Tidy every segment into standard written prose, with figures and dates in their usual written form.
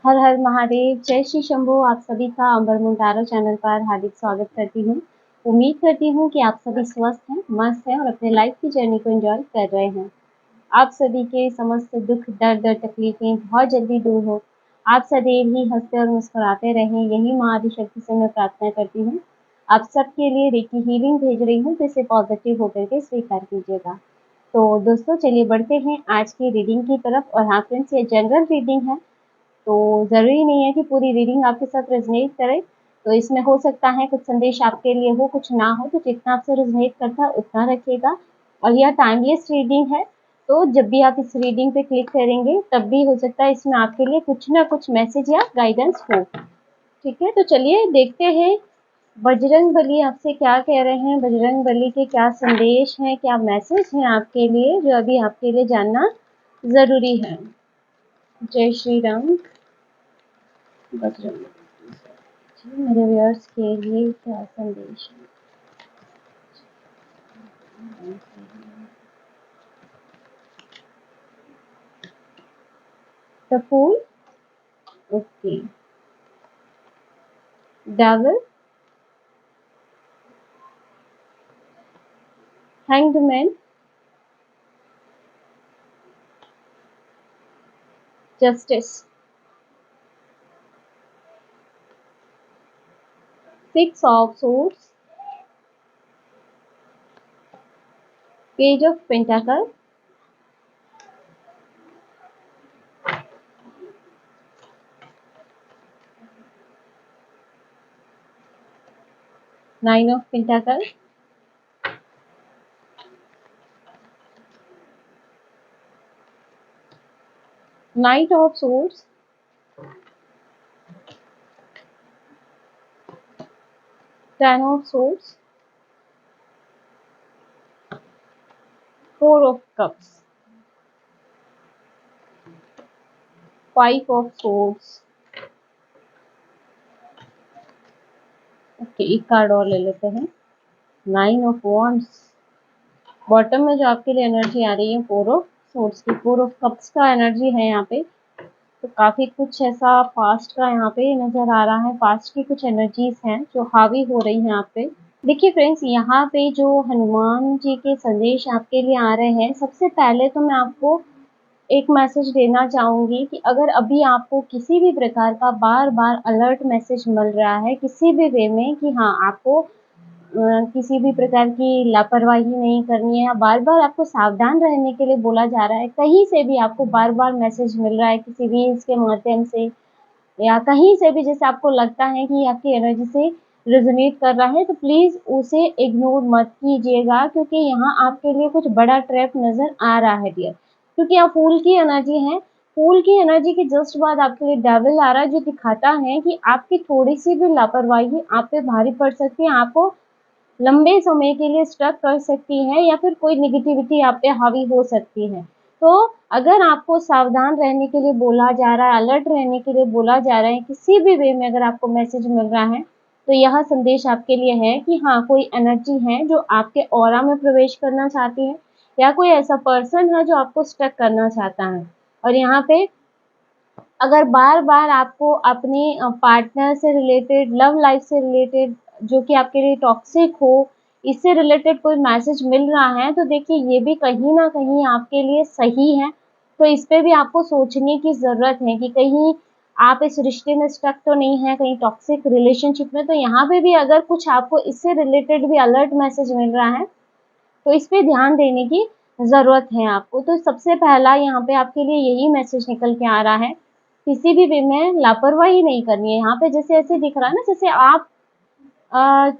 हर हर महादेव, जय श्री शंभू। आप सभी का अमरमुंड टैरो चैनल पर हार्दिक स्वागत करती हूँ। उम्मीद करती हूँ कि आप सभी स्वस्थ हैं, मस्त हैं और अपने लाइफ की जर्नी को एंजॉय कर रहे हैं। आप सभी के समस्त दुख, दर्द, तकलीफें बहुत जल्दी दूर हो। आप सदैव ही हंसते और मुस्कुराते रहें, यही माँ आदिशक्ति से मैं प्रार्थना करती हूँ। आप सबके लिए रेकी हीलिंग भेज रही हूँ, तो इसे पॉजिटिव होकर के स्वीकार कीजिएगा। तो दोस्तों, चलिए बढ़ते हैं आज की रीडिंग की तरफ। और हाँ फ्रेंड्स, ये जनरल रीडिंग है, तो ज़रूरी नहीं है कि पूरी रीडिंग आपके साथ रेजोनेट करे। तो इसमें हो सकता है कुछ संदेश आपके लिए हो, कुछ ना हो, तो जितना आपसे रेजोनेट करता है उतना रखिएगा। और यह टाइमलेस रीडिंग है, तो जब भी आप इस रीडिंग पे क्लिक करेंगे तब भी हो सकता है इसमें आपके लिए कुछ ना कुछ मैसेज या गाइडेंस हो। ठीक है, तो चलिए देखते हैं बजरंग बली आपसे क्या कह रहे हैं। बजरंग बली के क्या संदेश हैं, क्या मैसेज हैं आपके लिए, जो अभी आपके लिए जानना ज़रूरी है। जय श्री राम। बजरंग जी, मेरे व्यूअर्स के लिए क्या संदेश है। The fool, okay. Devil, hanged man, justice, 6 of swords, page of pentacle, 9 of pentacle, knight of swords, 10 of swords, 4 of cups, 5 of swords। Okay, एक कार्ड और ले लेते हैं, 9 ऑफ wands। बॉटम में जो आपके लिए एनर्जी आ रही है 4 ऑफ swords की, 4 ऑफ कप्स का एनर्जी है यहाँ पे। तो काफ़ी कुछ ऐसा पास्ट का यहाँ पे नज़र आ रहा है, पास्ट की कुछ एनर्जीज हैं जो हावी हो रही हैं आप पे। देखिए फ्रेंड्स, यहाँ पे जो हनुमान जी के संदेश आपके लिए आ रहे हैं, सबसे पहले तो मैं आपको एक मैसेज देना चाहूँगी कि अगर अभी आपको किसी भी प्रकार का बार-बार अलर्ट मैसेज मिल रहा है, किसी भी वे में कि हाँ, आपको किसी भी प्रकार की लापरवाही नहीं करनी है, या बार-बार आपको सावधान रहने के लिए बोला जा रहा है, कहीं से भी आपको बार-बार मैसेज मिल रहा है किसी रील्स के माध्यम से या कहीं से भी, जैसे आपको लगता है कि आपकी एनर्जी से रेजोनेट कर रहा है, तो प्लीज़ उसे इग्नोर मत कीजिएगा, क्योंकि यहाँ आपके लिए कुछ बड़ा ट्रैप नज़र आ रहा है डियर। क्योंकि आप फूल की एनर्जी है, फूल की एनर्जी के जस्ट बाद आपके लिए डेविल आ रहा है, जो दिखाता है कि आपकी थोड़ी-सी भी लापरवाही आप पे भारी पड़ सकती है, आपको लंबे समय के लिए स्टक कर सकती है, या फिर कोई नेगेटिविटी आप पे हावी हो सकती है। तो अगर आपको सावधान रहने के लिए बोला जा रहा है, अलर्ट रहने के लिए बोला जा रहा है, किसी भी वे में अगर आपको मैसेज मिल रहा है, तो यह संदेश आपके लिए है कि हाँ, कोई एनर्जी है जो आपके ऑरा में प्रवेश करना चाहती है, या कोई ऐसा पर्सन है जो आपको स्टक करना चाहता है। और यहाँ पे अगर बार-बार आपको अपने पार्टनर से रिलेटेड, लव लाइफ से रिलेटेड, जो कि आपके लिए टॉक्सिक हो, इससे रिलेटेड कोई मैसेज मिल रहा है, तो देखिए ये भी कहीं न कहीं आपके लिए सही है। तो इस पे भी आपको सोचने की ज़रूरत है कि कहीं आप इस रिश्ते में स्टक तो नहीं हैं, कहीं टॉक्सिक रिलेशनशिप में। तो यहाँ पे भी अगर कुछ आपको इससे रिलेटेड भी अलर्ट मैसेज मिल रहा है, तो इस पे ध्यान देने की ज़रूरत है आपको। तो सबसे पहला यहाँ पे आपके लिए यही मैसेज निकल के आ रहा है, किसी भी वे में लापरवाही नहीं करनी है। यहाँ पे जैसे ऐसे दिख रहा है ना, जैसे आप अ,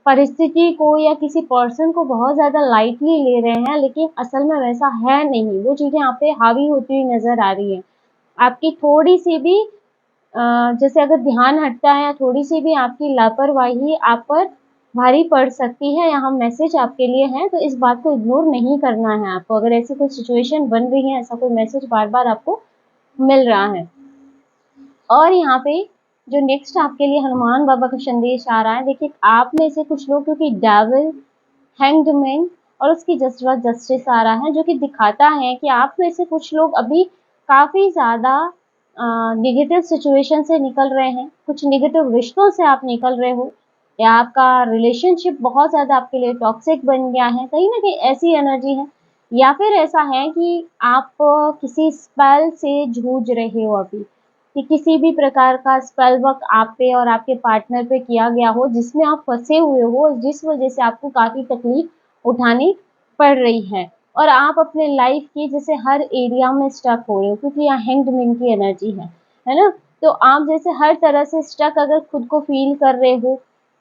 परिस्थिति को या किसी पर्सन को बहुत ज़्यादा लाइटली ले रहे हैं, लेकिन असल में वैसा है नहीं। वो चीज़ें आप पे हावी होती हुई नज़र आ रही हैं। आपकी थोड़ी-सी भी जैसे अगर ध्यान हटता है, या थोड़ी-सी भी आपकी लापरवाही आप पर भारी पड़ सकती है। यहाँ मैसेज आपके लिए है, तो इस बात को इग्नोर नहीं करना है आपको। अगर ऐसी कोई सिचुएशन बन रही है, ऐसा कोई मैसेज बार-बार आपको मिल रहा है। और यहाँ पे जो नेक्स्ट आपके लिए हनुमान बाबा का संदेश आ रहा है, देखिए आप में से कुछ लोग, क्योंकि डेविल, हैंग्ड मैन और उसकी जस्ट बाद जस्टिस आ रहा है, जो कि दिखाता है कि आप में से कुछ लोग अभी काफ़ी ज़्यादा नेगेटिव सिचुएशन से निकल रहे हैं, कुछ नेगेटिव रिश्तों से आप निकल रहे हो, या आपका रिलेशनशिप बहुत ज़्यादा आपके लिए टॉक्सिक बन गया है, कहीं न कहीं ऐसी एनर्जी है। या फिर ऐसा है कि आप किसी स्पेल से जूझ रहे हो अभी, कि किसी भी प्रकार का स्पेल वर्क आप पे और आपके पार्टनर पे किया गया हो, जिसमें आप फँसे हुए हो, जिस वज़ह से आपको काफ़ी तकलीफ उठानी पड़ रही है। और आप अपने लाइफ की जैसे हर एरिया में स्टक हो रहे हो, क्योंकि यहाँ हैंग्ड मैन की एनर्जी है ना? तो आप जैसे हर तरह से स्टक अगर खुद को फील कर रहे हो,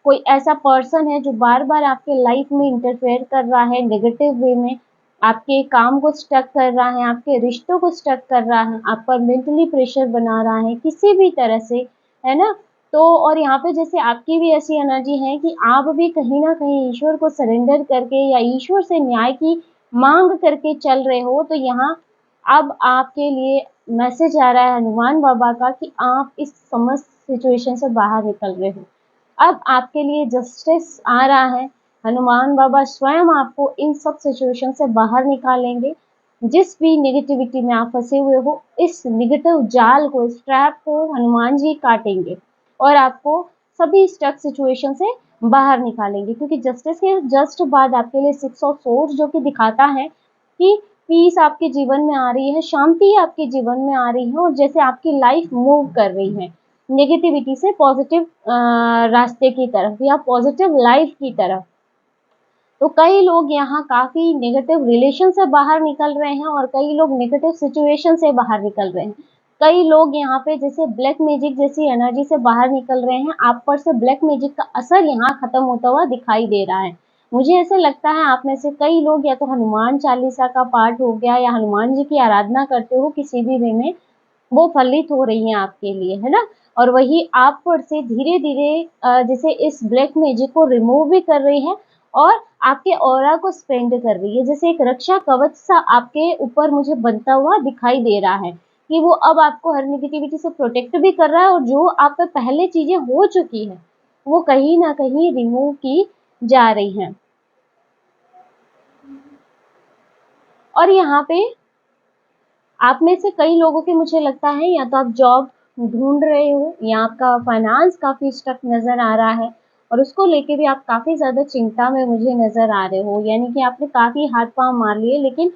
कोई ऐसा पर्सन है जो बार-बार आपके लाइफ में इंटरफेयर कर रहा है नेगेटिव वे में, आपके काम को स्टक कर रहा है, आपके रिश्तों को स्टक कर रहा है, आप पर मेंटली प्रेशर बना रहा है किसी भी तरह से, है ना? तो और यहाँ पे जैसे आपकी भी ऐसी एनर्जी है कि आप भी कहीं न कहीं ईश्वर को सरेंडर करके या ईश्वर से न्याय की माँग करके चल रहे हो, तो यहाँ अब आपके लिए मैसेज आ रहा है हनुमान बाबा का कि आप इस समस्त सिचुएशन से बाहर निकल रहे हो। अब आपके लिए जस्टिस आ रहा है, हनुमान बाबा स्वयं आपको इन सब सिचुएशन से बाहर निकालेंगे। जिस भी नेगेटिविटी में आप फँसे हुए हो, इस नेगेटिव जाल को, इस ट्रैप को हनुमान जी काटेंगे और आपको सभी स्टक सिचुएशन से बाहर निकालेंगे, क्योंकि जस्टिस के जस्ट बाद आपके लिए 6 ऑफ सोर्ड्स जो कि दिखाता है कि पीस आपके जीवन में आ रही है, शांति आपके जीवन में आ रही है और जैसे आपकी लाइफ मूव कर रही है नेगेटिविटी से पॉजिटिव रास्ते की तरफ या पॉजिटिव लाइफ की तरफ। तो कई लोग यहाँ काफ़ी नेगेटिव रिलेशन से बाहर निकल रहे हैं और कई लोग नेगेटिव सिचुएशन से बाहर निकल रहे हैं। कई लोग यहाँ पे जैसे ब्लैक मैजिक जैसी एनर्जी से बाहर निकल रहे हैं, आप पर से ब्लैक मैजिक का असर यहाँ खत्म होता हुआ दिखाई दे रहा है। मुझे ऐसा लगता है आप में से कई लोग या तो हनुमान चालीसा का पाठ हो गया या हनुमान जी की आराधना करते हो किसी भी वे में, वो फलित हो रही हैं आपके लिए, है ना? और वही आप पर से धीरे-धीरे जैसे इस ब्लैक मैजिक को रिमूव भी कर रही है और आपके ऑरा को स्पेंड कर रही है। जैसे एक रक्षा कवच सा आपके ऊपर मुझे बनता हुआ दिखाई दे रहा है कि वो अब आपको हर नेगेटिविटी से प्रोटेक्ट भी कर रहा है और जो आप पे पहले चीज़ें हो चुकी हैं, वो कहीं न कहीं रिमूव की जा रही हैं। और यहाँ पे आप में से कई लोगों के मुझे लगता है या तो आप जॉब ढूंढ रहे हो या आपका फाइनेंस काफ़ी स्टक नज़र आ रहा है और उसको लेके भी आप काफ़ी ज़्यादा चिंता में मुझे नज़र आ रहे हो, यानी कि आपने काफ़ी हाथ पांव मार लिए लेकिन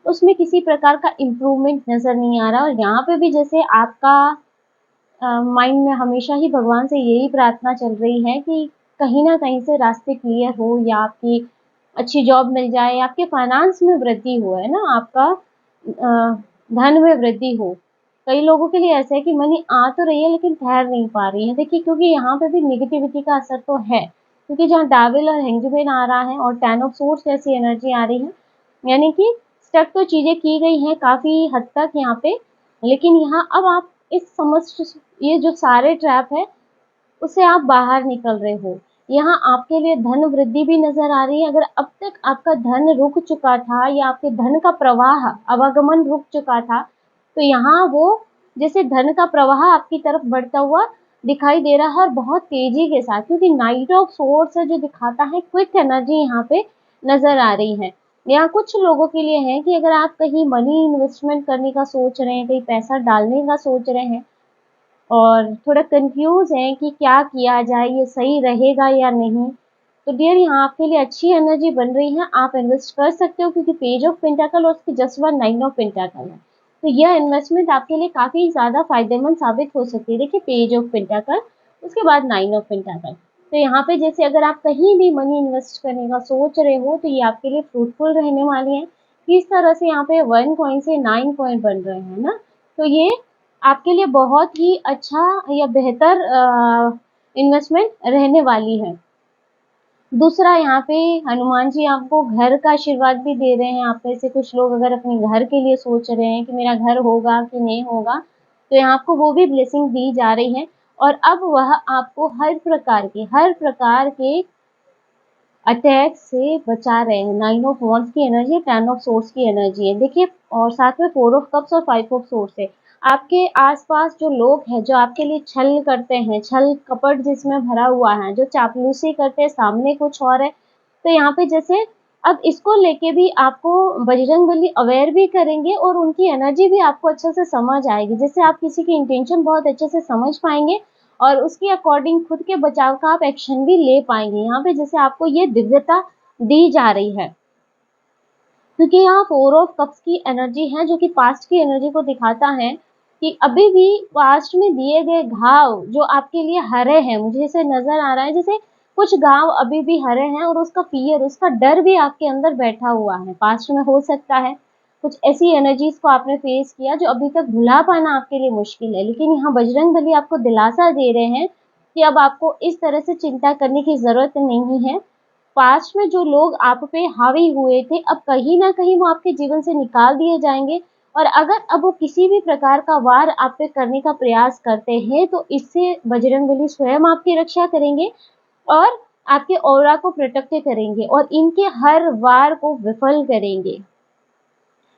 उसमें किसी प्रकार का इम्प्रूवमेंट नज़र नहीं आ रहा। और यहाँ पे भी जैसे आपका माइंड में हमेशा ही भगवान से यही प्रार्थना चल रही है कि कहीं ना कहीं से रास्ते क्लियर हो या आपकी अच्छी जॉब मिल जाए या आपके फाइनेंस में वृद्धि हो, है ना? आपका धन में वृद्धि हो। कई लोगों के लिए ऐसा है कि मनी आ तो रही है लेकिन ठहर नहीं पा रही है। देखिए क्योंकि यहाँ पे भी नेगेटिविटी का असर तो है, क्योंकि जहाँ डेविल और हैंगमैन आ रहा है और 10 ऑफ सोर्ड्स जैसी एनर्जी आ रही है, यानी कि स्टक तो चीज़ें की गई हैं काफ़ी हद तक यहाँ पे, लेकिन यहाँ अब आप इस समस्त ये जो सारे ट्रैप है उससे आप बाहर निकल रहे हो। यहाँ आपके लिए धन वृद्धि भी नज़र आ रही है। अगर अब तक आपका धन रुक चुका था या आपके धन का प्रवाह, आवागमन रुक चुका था, तो यहाँ वो जैसे धन का प्रवाह आपकी तरफ बढ़ता हुआ दिखाई दे रहा है और बहुत तेज़ी के साथ, क्योंकि नाइट ऑफ सोर्ड्स है जो दिखाता है क्विक एनर्जी यहाँ पे नज़र आ रही है। यहाँ कुछ लोगों के लिए है कि अगर आप कहीं मनी इन्वेस्टमेंट करने का सोच रहे हैं, कहीं पैसा डालने का सोच रहे हैं और थोड़ा कंफ्यूज हैं कि क्या किया जाए, ये सही रहेगा या नहीं, तो डियर यहाँ आपके लिए अच्छी एनर्जी बन रही है, आप इन्वेस्ट कर सकते हो क्योंकि पेज ऑफ पेंटाकल और उसके जस्ट बाद 9 ऑफ पेंटाकल है। तो यह इन्वेस्टमेंट आपके लिए काफ़ी ज़्यादा फायदेमंद साबित हो सकती है। देखिए पेज ऑफ पेंटाकल, उसके बाद 9 ऑफ पेंटाकल। तो यहाँ पे जैसे अगर आप कहीं भी मनी इन्वेस्ट करने का सोच रहे हो तो ये आपके लिए फ्रूटफुल रहने वाली है। किस तरह से यहाँ पे 1 कॉइन से 9 कॉइन बन रहे हैं ना, तो ये आपके लिए बहुत ही अच्छा या बेहतर इन्वेस्टमेंट रहने वाली है। दूसरा यहाँ पे हनुमान जी आपको घर का आशीर्वाद भी दे रहे हैं। आप में से कुछ लोग अगर अपने घर के लिए सोच रहे हैं कि मेरा घर होगा कि नहीं होगा, तो यहाँ आपको वो भी ब्लेसिंग दी जा रही है और अब वह आपको हर प्रकार के अटैक से बचा रहे हैं। 9 ऑफ वॉन्ड्स की एनर्जी, 10 ऑफ सोर्ड्स की एनर्जी है। देखिए और साथ में 4 ऑफ कप्स और 5 ऑफ सोर्ड्स है। आपके आस-पास जो लोग हैं, जो आपके लिए छल करते हैं, छल कपट जिसमें भरा हुआ है, जो चापलूसी करते हैं, सामने कुछ और है। तो यहाँ पे जैसे अब इसको लेके भी आपको बजरंगबली अवेयर भी करेंगे और उनकी एनर्जी भी आपको अच्छे से समझ आएगी, जिससे आप किसी की इंटेंशन बहुत अच्छे से समझ पाएंगे और उसके अकॉर्डिंग खुद के बचाव का आप एक्शन भी ले पाएंगे। यहाँ पे जैसे आपको ये दिव्यता दी जा रही है, क्योंकि यहाँ 4 ऑफ कप्स की एनर्जी है जो कि पास्ट की एनर्जी को दिखाता है कि अभी भी पास्ट में दिए गए घाव जो आपके लिए हरे हैं, मुझे ऐसे नजर आ रहा है जैसे कुछ घाव अभी भी हरे हैं और उसका फियर, उसका डर भी आपके अंदर बैठा हुआ है। पास्ट में हो सकता है कुछ ऐसी एनर्जीज को आपने फेस किया जो अभी तक भुला पाना आपके लिए मुश्किल है, लेकिन यहाँ बजरंगबली आपको दिलासा दे रहे हैं कि अब आपको इस तरह से चिंता करने की जरूरत नहीं है। पास्ट में जो लोग आप पे हावी हुए थे, अब कहीं ना कहीं वो आपके जीवन से निकाल दिए जाएंगे, और अगर अब वो किसी भी प्रकार का वार आप पे करने का प्रयास करते हैं तो इससे बजरंगबली स्वयं आपकी रक्षा करेंगे और आपके ऑरा को प्रोटेक्ट करेंगे और इनके हर वार को विफल करेंगे।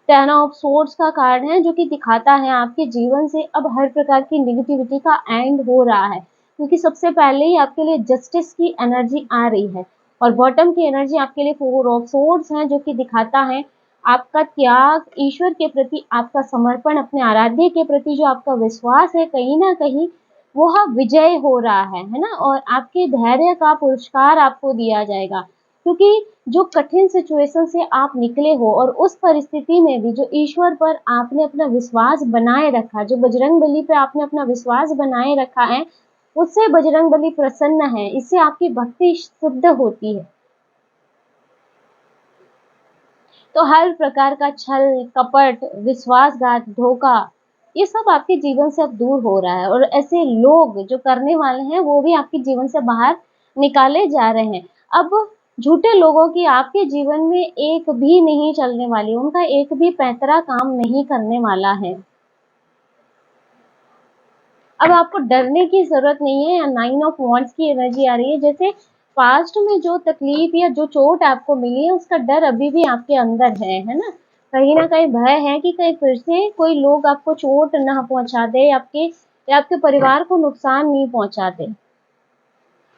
10 ऑफ सोर्ड्स का कार्ड है जो कि दिखाता है आपके जीवन से अब हर प्रकार की नेगेटिविटी का एंड हो रहा है, क्योंकि सबसे पहले ही आपके लिए जस्टिस की एनर्जी आ रही है और बॉटम की एनर्जी आपके लिए 4 ऑफ सोर्ड्स है जो कि दिखाता है आपका त्याग, ईश्वर के प्रति आपका समर्पण, अपने आराध्य के प्रति जो आपका विश्वास है, कहीं ना कहीं वो विजय हो रहा है ना, और आपके धैर्य का पुरस्कार आपको दिया जाएगा, क्योंकि जो कठिन सिचुएशन से आप निकले हो और उस परिस्थिति में भी जो ईश्वर पर आपने अपना विश्वास बनाए रखा, जो बजरंगबली पे आपने अपना विश्वास बनाए रखा है, उससे बजरंगबली प्रसन्न है, इससे आपकी भक्ति सिद्ध होती है। तो हर प्रकार का छल, कपट, विश्वासघात, धोखा, ये सब आपके जीवन से अब दूर हो रहा है और ऐसे लोग जो करने वाले हैं वो भी आपके जीवन से बाहर निकाले जा रहे हैं। अब झूठे लोगों की आपके जीवन में एक भी नहीं चलने वाली, उनका एक भी पैंतरा काम नहीं करने वाला है। अब आपको डरने की जरूरत नहीं है। 9 ऑफ वॉन्ड्स की एनर्जी आ रही है, जैसे पास्ट में जो तकलीफ या जो चोट आपको मिली है उसका डर अभी भी आपके अंदर है ना, कहीं ना कहीं भय है कि कहीं फिर से कोई लोग आपको चोट ना पहुंचा दे, आपके परिवार को नुकसान नहीं पहुंचा दे,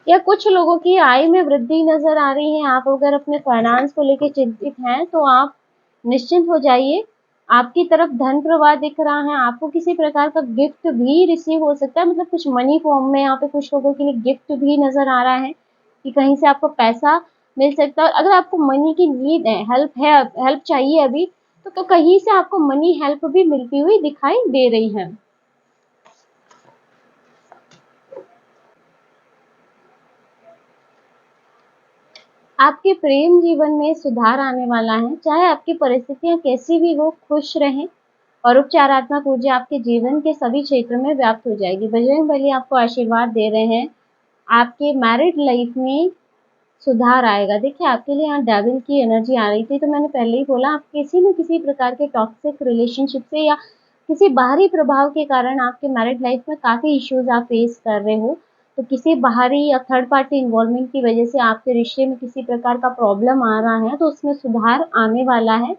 या कुछ लोगों की आय में वृद्धि नजर आ रही है। आप अगर अपने फाइनेंस को लेकर चिंतित हैं तो आप निश्चिंत हो जाइए, आपकी तरफ धन प्रवाह दिख रहा है, आपको किसी प्रकार का गिफ्ट भी रिसीव हो सकता है, मतलब कुछ मनी फॉर्म में यहाँ पे कुछ लोगों के लिए गिफ्ट भी नजर आ रहा है कि कहीं से आपको पैसा मिल सकता है। अगर आपको मनी की नीड है, हेल्प चाहिए अभी, तो कहीं से आपको मनी हेल्प भी मिलती हुई दिखाई दे रही है। आपके प्रेम जीवन में सुधार आने वाला है, चाहे आपकी परिस्थितियां कैसी भी हो, खुश रहें और उपचारात्मक ऊर्जा आपके जीवन के सभी क्षेत्र में व्याप्त हो जाएगी। बजरंगबली आपको आशीर्वाद दे रहे हैं, आपके मैरिड लाइफ में सुधार आएगा। देखिए आपके लिए यहाँ डेविल की एनर्जी आ रही थी, तो मैंने पहले ही बोला आप किसी न किसी प्रकार के टॉक्सिक रिलेशनशिप से या किसी बाहरी प्रभाव के कारण आपके मैरिड लाइफ में काफ़ी इश्यूज आप फेस कर रहे हो, तो किसी बाहरी या थर्ड पार्टी इन्वॉल्वमेंट की वजह से आपके रिश्ते में किसी प्रकार का प्रॉब्लम आ रहा है, तो उसमें सुधार आने वाला है।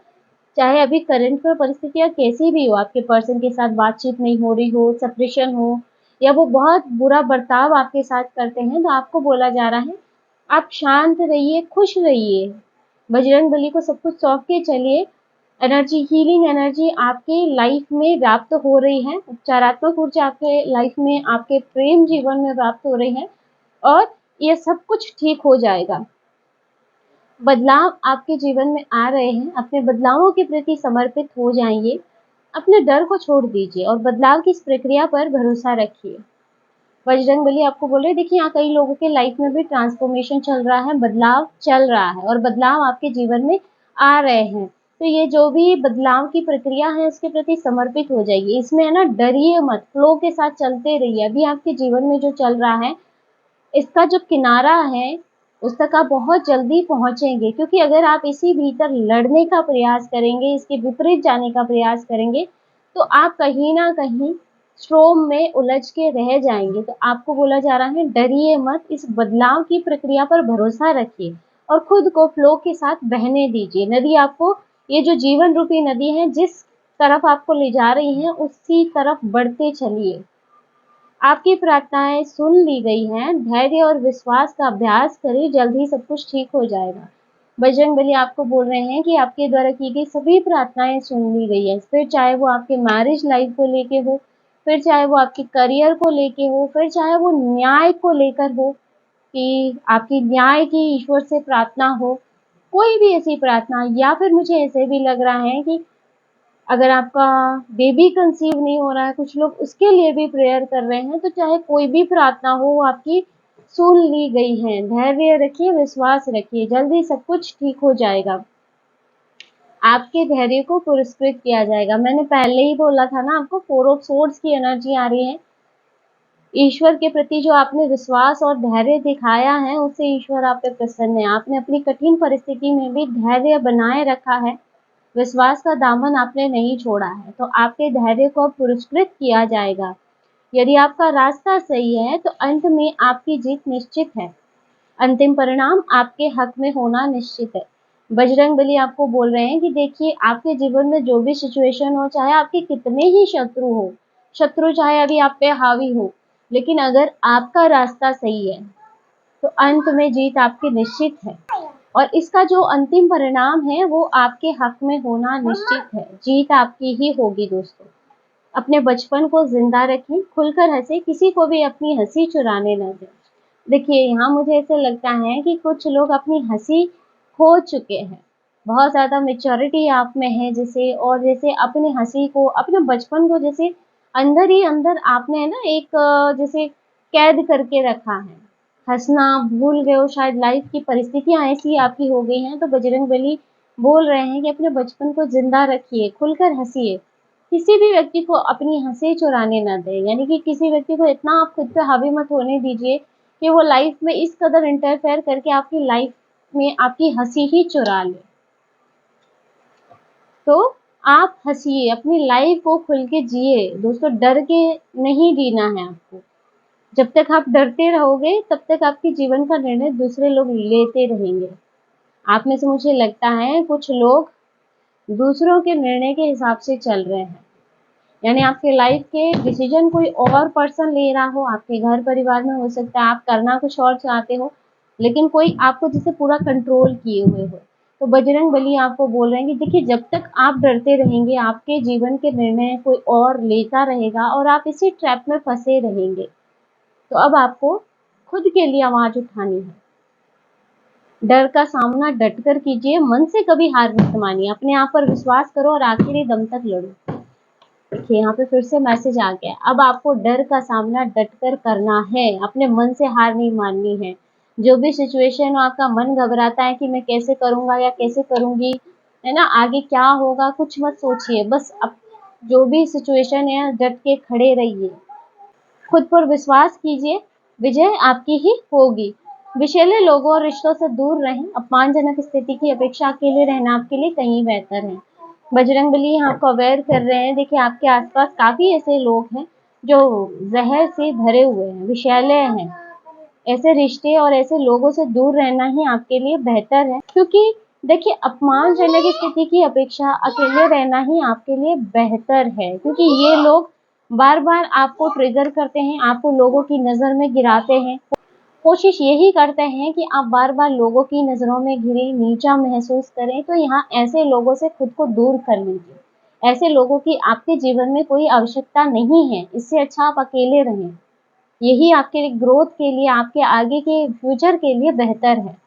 चाहे अभी करंट में परिस्थितियाँ कैसी भी हो, आपके पर्सन के साथ बातचीत नहीं हो रही हो, सेपरेशन हो, या वो बहुत बुरा बर्ताव आपके साथ करते हैं, तो आपको बोला जा रहा है आप शांत रहिए, खुश रहिए, बजरंगबली को सब कुछ सौंप के चलिए। एनर्जी, हीलिंग एनर्जी आपके लाइफ में व्याप्त हो रही है, उपचारात्मक ऊर्जा आपके लाइफ में, आपके प्रेम जीवन में व्याप्त हो रही है और ये सब कुछ ठीक हो जाएगा। बदलाव आपके जीवन में आ रहे हैं, अपने बदलावों के प्रति समर्पित हो जाइए, अपने डर को छोड़ दीजिए और बदलाव की इस प्रक्रिया पर भरोसा रखिए। बजरंगबली आपको बोल रहे हैं, देखिए यहाँ कई लोगों के लाइफ में भी ट्रांसफॉर्मेशन चल रहा है, बदलाव चल रहा है और बदलाव आपके जीवन में आ रहे हैं, तो ये जो भी बदलाव की प्रक्रिया है उसके प्रति समर्पित हो जाइए। इसमें है ना, डरिए मत, फ्लो के साथ चलते रहिए। अभी आपके जीवन में जो चल रहा है इसका जो किनारा है उस तक आप बहुत जल्दी पहुंचेंगे, क्योंकि अगर आप इसी भीतर लड़ने का प्रयास करेंगे, इसके विपरीत जाने का प्रयास करेंगे, तो आप कहीं ना कहीं स्ट्रोम में उलझ के रह जाएंगे। तो आपको बोला जा रहा है डरिए मत, इस बदलाव की प्रक्रिया पर भरोसा रखिए और खुद को फ्लो के साथ बहने दीजिए। नदी आपको, ये जो जीवन रूपी नदी है, जिस तरफ आपको ले जा रही है उसी तरफ बढ़ते चलिए। आपकी प्रार्थनाएं सुन ली गई हैं, धैर्य और विश्वास का अभ्यास करिए, जल्द ही सब कुछ ठीक हो जाएगा। बजरंगबली आपको बोल रहे हैं कि आपके द्वारा की गई सभी प्रार्थनाएं सुन ली गई है। फिर चाहे वो आपके मैरिज लाइफ को लेके हो, फिर चाहे वो आपके करियर को लेके हो, फिर चाहे वो न्याय को लेकर हो कि आपकी न्याय की ईश्वर से प्रार्थना हो, कोई भी ऐसी प्रार्थना, या फिर मुझे ऐसे भी लग रहा है कि अगर आपका बेबी कंसीव नहीं हो रहा है, कुछ लोग उसके लिए भी प्रेयर कर रहे हैं, तो चाहे कोई भी प्रार्थना हो वो आपकी सुन ली गई है। धैर्य रखिए, विश्वास रखिए, जल्दी सब कुछ ठीक हो जाएगा। आपके धैर्य को पुरस्कृत किया जाएगा। मैंने पहले ही बोला था ना आपको, 4 ऑफ सोर्ड्स की एनर्जी आ रही है। ईश्वर के प्रति जो आपने विश्वास और धैर्य दिखाया है, उससे ईश्वर आप पे प्रसन्न है। आपने अपनी कठिन परिस्थिति में भी धैर्य बनाए रखा है, विश्वास का दामन आपने नहीं छोड़ा है, तो आपके धैर्य को अब पुरस्कृत किया जाएगा। यदि आपका रास्ता सही है तो अंत में आपकी जीत निश्चित है। अंतिम परिणाम आपके हक में होना निश्चित है। बजरंगबली आपको बोल रहे हैं कि देखिए, आपके जीवन में जो भी सिचुएशन हो, चाहे आपके कितने ही शत्रु चाहे अभी आप पे हावी हो, लेकिन अगर आपका रास्ता सही है तो अंत में जीत आपकी निश्चित है। और इसका जो अंतिम परिणाम है वो आपके हक में होना निश्चित है। जीत आपकी ही होगी दोस्तों। अपने बचपन को जिंदा रखें, खुलकर हंसे, किसी को भी अपनी हंसी चुराने न दें। देखिए, यहाँ मुझे ऐसे लगता है कि कुछ लोग अपनी हंसी खो चुके हैं। बहुत ज़्यादा मैच्योरिटी आप में है जैसे, और जैसे अपने हंसी को, अपने बचपन को जैसे अंदर ही अंदर आपने ना एक जैसे कैद करके रखा है। हंसना भूल गए हो, शायद लाइफ की परिस्थितियाँ ऐसी आपकी हो गई हैं, तो बजरंगबली बोल रहे हैं कि अपने बचपन को जिंदा रखिए, खुलकर हंसिए, किसी भी व्यक्ति को अपनी हंसी चुराने ना दें। यानी कि किसी व्यक्ति को इतना आप खुद पे हावी मत होने दीजिए कि वो लाइफ में इस कदर इंटरफेयर करके आपकी लाइफ में आपकी हंसी ही चुरा ले। तो आप हंसिए, अपनी लाइफ को खुल के जिए दोस्तों, डर के नहीं जीना है आपको। जब तक आप डरते रहोगे तब तक आपके जीवन का निर्णय दूसरे लोग लेते रहेंगे। आप में से मुझे लगता है कुछ लोग दूसरों के निर्णय के हिसाब से चल रहे हैं, यानी आपके लाइफ के डिसीजन कोई और पर्सन ले रहा हो, आपके घर परिवार में हो सकता है, आप करना कुछ और चाहते हो, लेकिन कोई आपको जिसे पूरा कंट्रोल किए हुए हो। तो बजरंगबली आपको बोल रहे हैं कि देखिए, जब तक आप डरते रहेंगे, आपके जीवन के निर्णय कोई और लेता रहेगा और आप इसी ट्रैप में फंसे रहेंगे। तो अब आपको खुद के लिए आवाज उठानी है। डर का सामना डटकर कीजिए, मन से कभी हार मत मानिए, अपने आप पर विश्वास करो और आखिरी दम तक लड़ो। देखिए, यहाँ पे फिर से मैसेज आ गया। अब आपको डर का सामना डटकर करना है, अपने मन से हार नहीं माननी है। जो भी सिचुएशन हो, आपका मन घबराता है कि मैं कैसे करूंगा या कैसे करूंगी, है ना, आगे क्या होगा, कुछ मत सोचिए, बस अब जो भी सिचुएशन है डट के खड़े रहिए, खुद पर विश्वास कीजिए, विजय आपकी ही होगी। विषैले लोगों और रिश्तों से दूर रहें, अपमानजनक स्थिति की अपेक्षा अकेले रहना आपके लिए कहीं बेहतर है। बजरंगबली आपको अवेयर कर रहे हैं, देखिए आपके आसपास काफी ऐसे लोग हैं जो जहर से भरे हुए हैं, विषैले हैं। ऐसे रिश्ते और ऐसे लोगों से दूर रहना ही आपके लिए बेहतर है, क्योंकि देखिए, अपमानजनक स्थिति की अपेक्षा अकेले रहना ही आपके लिए बेहतर है, क्योंकि ये लोग बार बार आपको ट्रिगर करते हैं, आपको लोगों की नजर में गिराते हैं, कोशिश यही करते हैं कि आप बार बार लोगों की नजरों में घिरे, नीचा महसूस करें। तो यहाँ ऐसे लोगों से खुद को दूर कर लीजिए। ऐसे लोगों की आपके जीवन में कोई आवश्यकता नहीं है, इससे अच्छा आप अकेले रहें। यही आपके ग्रोथ के लिए, आपके आगे के फ्यूचर के लिए बेहतर है।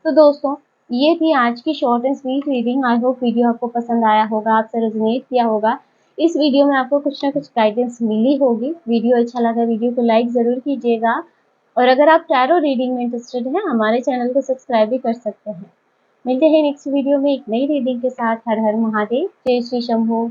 तो दोस्तों, ये थी आज की short and sweet reading. I hope video आपको पसंद आया होगा, आपसे रेजोनेट किया होगा। इस वीडियो में आपको कुछ ना कुछ गाइडेंस मिली होगी। वीडियो अच्छा लगा, वीडियो को लाइक ज़रूर कीजिएगा, और अगर आप टैरो रीडिंग में इंटरेस्टेड हैं, हमारे चैनल को सब्सक्राइब भी कर सकते हैं। मिलते हैं नेक्स्ट वीडियो में एक नई रीडिंग के साथ। हर हर महादेव, जय श्री शंभू।